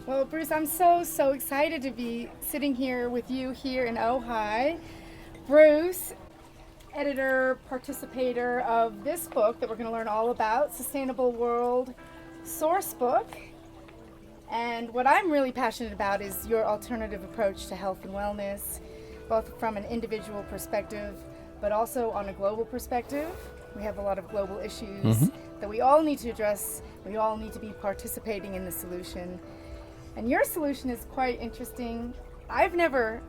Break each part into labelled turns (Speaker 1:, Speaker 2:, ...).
Speaker 1: Well, Bruce, I'm so excited to be sitting here with you here in Ojai. Bruce, editor, participator of this book that we're going to learn all about, Sustainable World Source Book. And what I'm really passionate about is your alternative approach to health and wellness, both from an individual perspective, but also on a global perspective. We have a lot of global issues that we all need to address. We all need to be participating in the solution. And your solution is quite interesting. I've never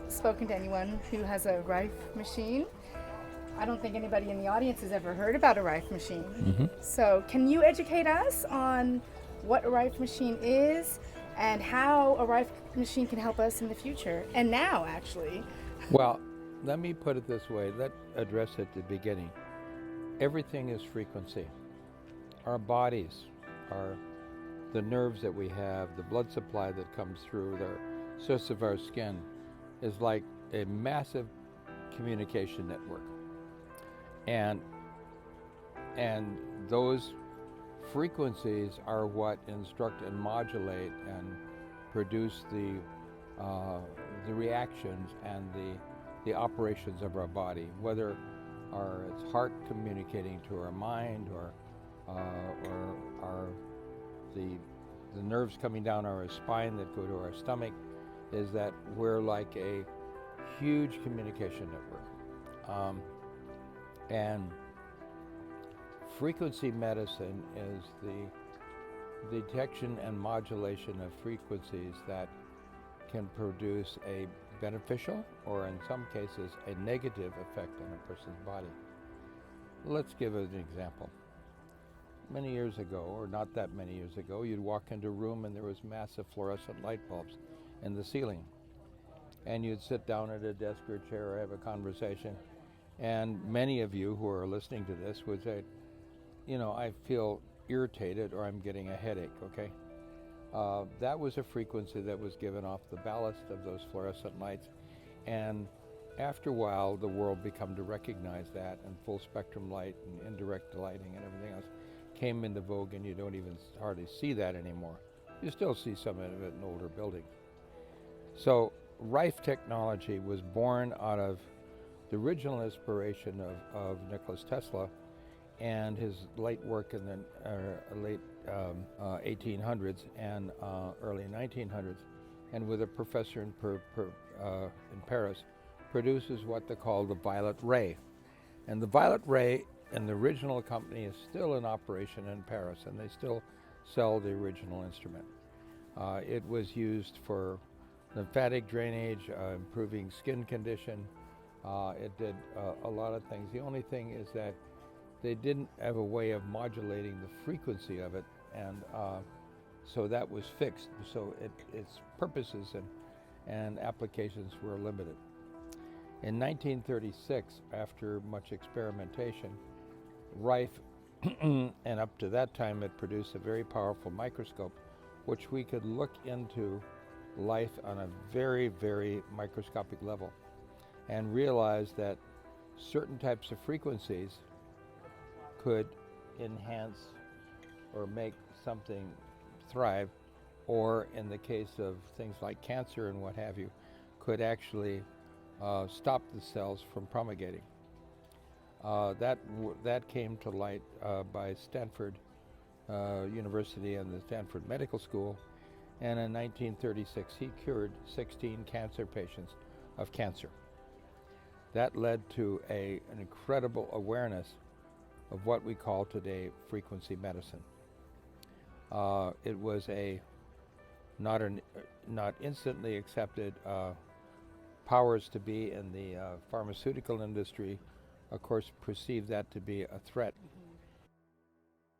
Speaker 1: spoken to anyone who has a Rife machine. I don't think anybody in the audience has ever heard about a Rife machine. So, can you educate us on what a Rife machine is and how a Rife machine can help us in the future and now, actually?
Speaker 2: Well, let me put it this way. Let's address it at the beginning. Everything is frequency. Our bodies, the nerves that we have, the blood supply that comes through the surface of our skin is like a massive communication network. And those frequencies are what instruct and modulate and produce the reactions and the operations of our body, whether it's heart communicating to our mind or the nerves coming down our spine that go to our stomach, is that we're like a huge communication network. And frequency medicine is the detection and modulation of frequencies that can produce a beneficial or in some cases a negative effect on a person's body. Let's give an example. Many years ago, or not that many years ago, you'd walk into a room and there was massive fluorescent light bulbs in the ceiling. And you'd sit down at a desk or chair or have a conversation. And many of you who are listening to this would say, I feel irritated or I'm getting a headache, okay? That was a frequency that was given off the ballast of those fluorescent lights. And after a while, the world became to recognize that, and full spectrum light and indirect lighting and everything else came into vogue, and you don't even hardly see that anymore. You still see some of it in older buildings. So Rife technology was born out of the original inspiration of Nikola Tesla and his late work in the late 1800s and early 1900s, and with a professor in Paris, produces what they call the violet ray. And the violet ray and the original company is still in operation in Paris, and they still sell the original instrument. It was used for lymphatic drainage, improving skin condition. It did a lot of things. The only thing is that they didn't have a way of modulating the frequency of it, and so that was fixed. So its purposes and applications were limited. In 1936, after much experimentation, Rife, and up to that time it produced a very powerful microscope, which we could look into life on a very, very microscopic level and realize that certain types of frequencies could enhance or make something thrive, or in the case of things like cancer and what have you, could actually stop the cells from promulgating. That came to light by Stanford University and the Stanford Medical School, and in 1936 he cured 16 cancer patients of cancer. That led to an incredible awareness of what we call today frequency medicine. It was not instantly accepted. Powers to be in the pharmaceutical industry, of course, perceived that to be a threat